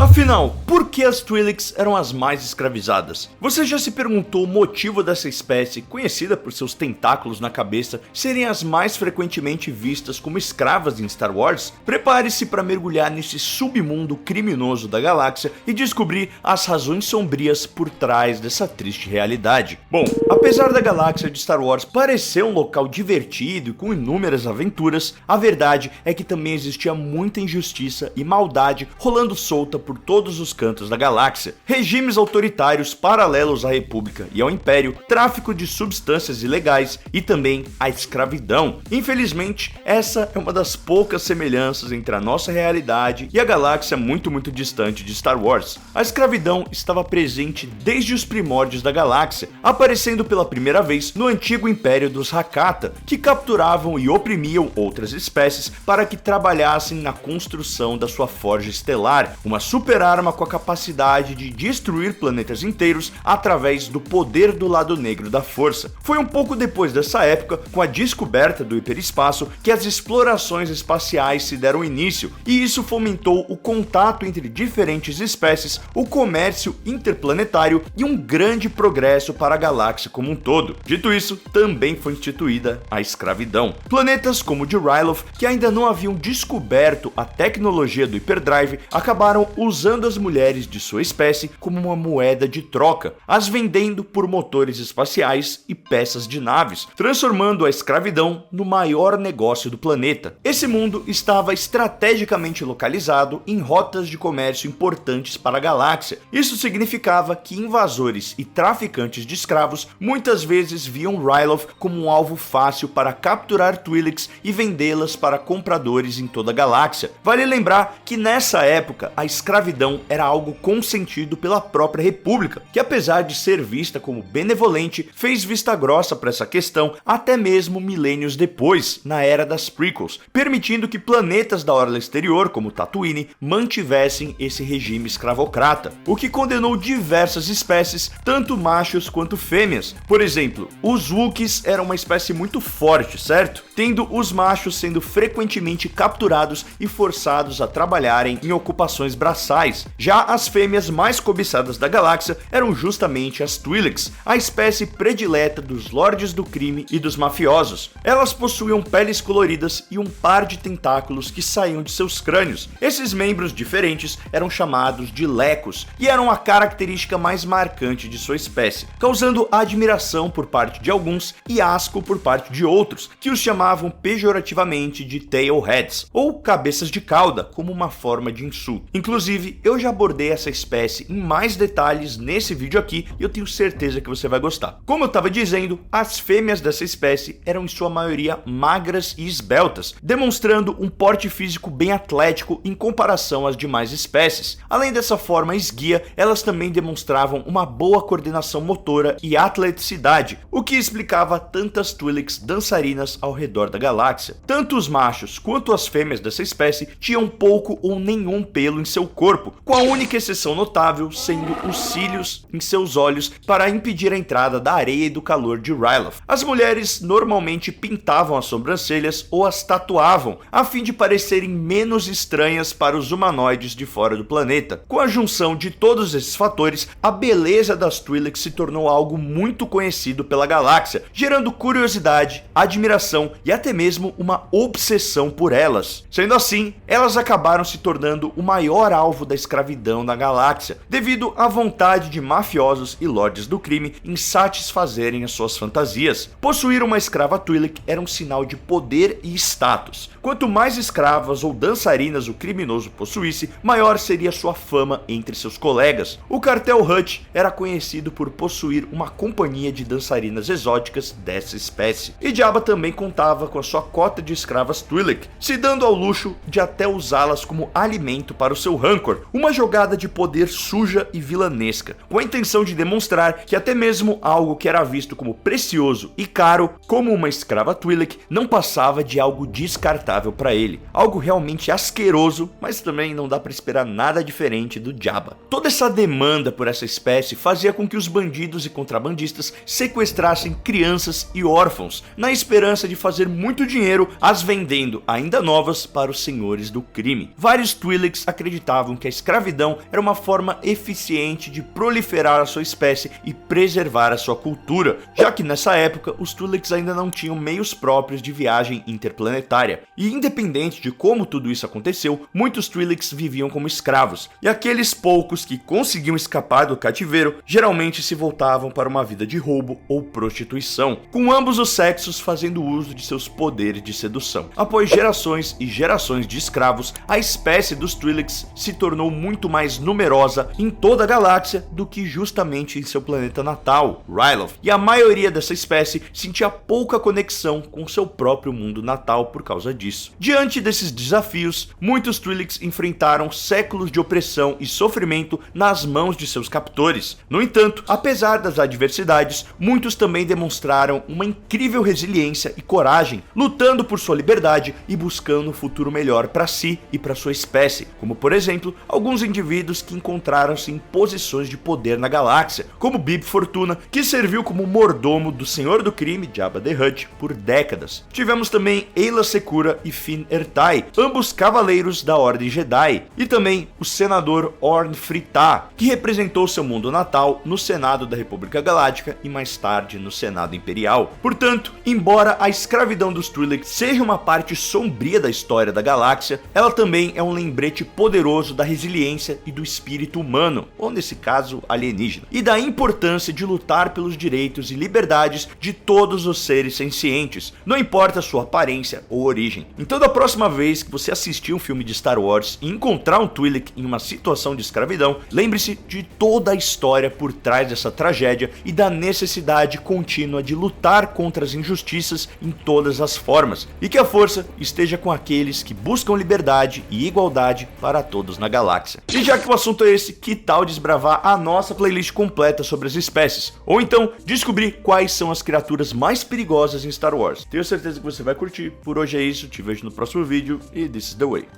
Afinal, por que as Twi'leks eram as mais escravizadas? Você já se perguntou o motivo dessa espécie, conhecida por seus tentáculos na cabeça, serem as mais frequentemente vistas como escravas em Star Wars? Prepare-se para mergulhar nesse submundo criminoso da galáxia e descobrir as razões sombrias por trás dessa triste realidade. Bom, apesar da galáxia de Star Wars parecer um local divertido e com inúmeras aventuras, a verdade é que também existia muita injustiça e maldade rolando solta por todos os cantos da galáxia. Regimes autoritários paralelos à República e ao Império, tráfico de substâncias ilegais e também a escravidão. Infelizmente, essa é uma das poucas semelhanças entre a nossa realidade e a galáxia muito distante de Star Wars. A escravidão estava presente desde os primórdios da galáxia, aparecendo pela primeira vez no antigo Império dos Hakata, que capturavam e oprimiam outras espécies para que trabalhassem na construção da sua forja estelar, uma super arma com a capacidade de destruir planetas inteiros através do poder do lado negro da força. Foi um pouco depois dessa época, com a descoberta do hiperespaço, que as explorações espaciais se deram início, e isso fomentou o contato entre diferentes espécies, o comércio interplanetário e um grande progresso para a galáxia como um todo. Dito isso, também foi instituída a escravidão. Planetas como o de Ryloth, que ainda não haviam descoberto a tecnologia do hiperdrive, acabaram usando as mulheres de sua espécie como uma moeda de troca, as vendendo por motores espaciais e peças de naves, transformando a escravidão no maior negócio do planeta. Esse mundo estava estrategicamente localizado em rotas de comércio importantes para a galáxia. Isso significava que invasores e traficantes de escravos muitas vezes viam Ryloth como um alvo fácil para capturar Twi'leks e vendê-las para compradores em toda a galáxia. Vale lembrar que nessa época a escravidão era algo consentido pela própria República, que apesar de ser vista como benevolente, fez vista grossa para essa questão até mesmo milênios depois, na era das prequels, permitindo que planetas da orla exterior, como Tatooine, mantivessem esse regime escravocrata, o que condenou diversas espécies, tanto machos quanto fêmeas. Por exemplo, os Wookiees eram uma espécie muito forte, certo? Tendo os machos sendo frequentemente capturados e forçados a trabalharem em ocupações braçais. Já as fêmeas mais cobiçadas da galáxia eram justamente as Twi'leks, a espécie predileta dos lordes do crime e dos mafiosos. Elas possuíam peles coloridas e um par de tentáculos que saíam de seus crânios. Esses membros diferentes eram chamados de lecos e eram a característica mais marcante de sua espécie, causando admiração por parte de alguns e asco por parte de outros, que os chamavam pejorativamente de tailheads, ou cabeças de cauda, como uma forma de insulto. Inclusive, eu já abordei essa espécie em mais detalhes nesse vídeo aqui e eu tenho certeza que você vai gostar. Como eu estava dizendo, as fêmeas dessa espécie eram em sua maioria magras e esbeltas, demonstrando um porte físico bem atlético em comparação às demais espécies. Além dessa forma esguia, elas também demonstravam uma boa coordenação motora e atleticidade, o que explicava tantas Twi'leks dançarinas ao redor da galáxia. Tanto os machos quanto as fêmeas dessa espécie tinham pouco ou nenhum pelo em seu corpo, com a única exceção notável sendo os cílios em seus olhos para impedir a entrada da areia e do calor de Ryloth. As mulheres normalmente pintavam as sobrancelhas ou as tatuavam, a fim de parecerem menos estranhas para os humanoides de fora do planeta. Com a junção de todos esses fatores, a beleza das Twi'leks se tornou algo muito conhecido pela galáxia, gerando curiosidade, admiração e até mesmo uma obsessão por elas. Sendo assim, elas acabaram se tornando o maior alvo da escravidão na galáxia, devido à vontade de mafiosos e lordes do crime em satisfazerem as suas fantasias. Possuir uma escrava Twi'lek era um sinal de poder e status. Quanto mais escravas ou dançarinas o criminoso possuísse, maior seria sua fama entre seus colegas. O cartel Hut era conhecido por possuir uma companhia de dançarinas exóticas dessa espécie, e Jabba também contava com a sua cota de escravas Twi'lek, se dando ao luxo de até usá-las como alimento para o seu rancor, uma jogada de poder suja e vilanesca, com a intenção de demonstrar que até mesmo algo que era visto como precioso e caro, como uma escrava Twi'lek, não passava de algo descartável para ele, algo realmente asqueroso, mas também não dá para esperar nada diferente do Jabba. Toda essa demanda por essa espécie fazia com que os bandidos e contrabandistas sequestrassem crianças e órfãos, na esperança de fazer muito dinheiro as vendendo ainda novas para os senhores do crime. Vários Twi'leks acreditavam acreditavam que a escravidão era uma forma eficiente de proliferar a sua espécie e preservar a sua cultura, já que nessa época os Twi'leks ainda não tinham meios próprios de viagem interplanetária. E independente de como tudo isso aconteceu, muitos Twi'leks viviam como escravos, e aqueles poucos que conseguiam escapar do cativeiro geralmente se voltavam para uma vida de roubo ou prostituição, com ambos os sexos fazendo uso de seus poderes de sedução. Após gerações e gerações de escravos, a espécie dos Twi'leks se tornou muito mais numerosa em toda a galáxia do que justamente em seu planeta natal, Ryloth, e a maioria dessa espécie sentia pouca conexão com seu próprio mundo natal por causa disso. Diante desses desafios, muitos Twi'leks enfrentaram séculos de opressão e sofrimento nas mãos de seus captores. No entanto, apesar das adversidades, muitos também demonstraram uma incrível resiliência e coragem, lutando por sua liberdade e buscando um futuro melhor para si e para sua espécie, como por exemplo, alguns indivíduos que encontraram-se em posições de poder na galáxia, como Bib Fortuna, que serviu como mordomo do Senhor do Crime, Jabba the Hutt, por décadas. Tivemos também Aayla Secura e Finn Ertai, ambos cavaleiros da Ordem Jedi, e também o senador Orn Frithaa, que representou seu mundo natal no Senado da República Galáctica e mais tarde no Senado Imperial. Portanto, embora a escravidão dos Twi'leks seja uma parte sombria da história da galáxia, ela também é um lembrete poderoso da resiliência e do espírito humano, ou nesse caso alienígena, e da importância de lutar pelos direitos e liberdades de todos os seres sencientes, não importa sua aparência ou origem. Então, da próxima vez que você assistir um filme de Star Wars e encontrar um Twi'lek em uma situação de escravidão, lembre-se de toda a história por trás dessa tragédia e da necessidade contínua de lutar contra as injustiças em todas as formas, e que a força esteja com aqueles que buscam liberdade e igualdade para todos na galáxia. E já que o assunto é esse, que tal desbravar a nossa playlist completa sobre as espécies? Ou então, descobrir quais são as criaturas mais perigosas em Star Wars. Tenho certeza que você vai curtir. Por hoje é isso, te vejo no próximo vídeo e this is the way.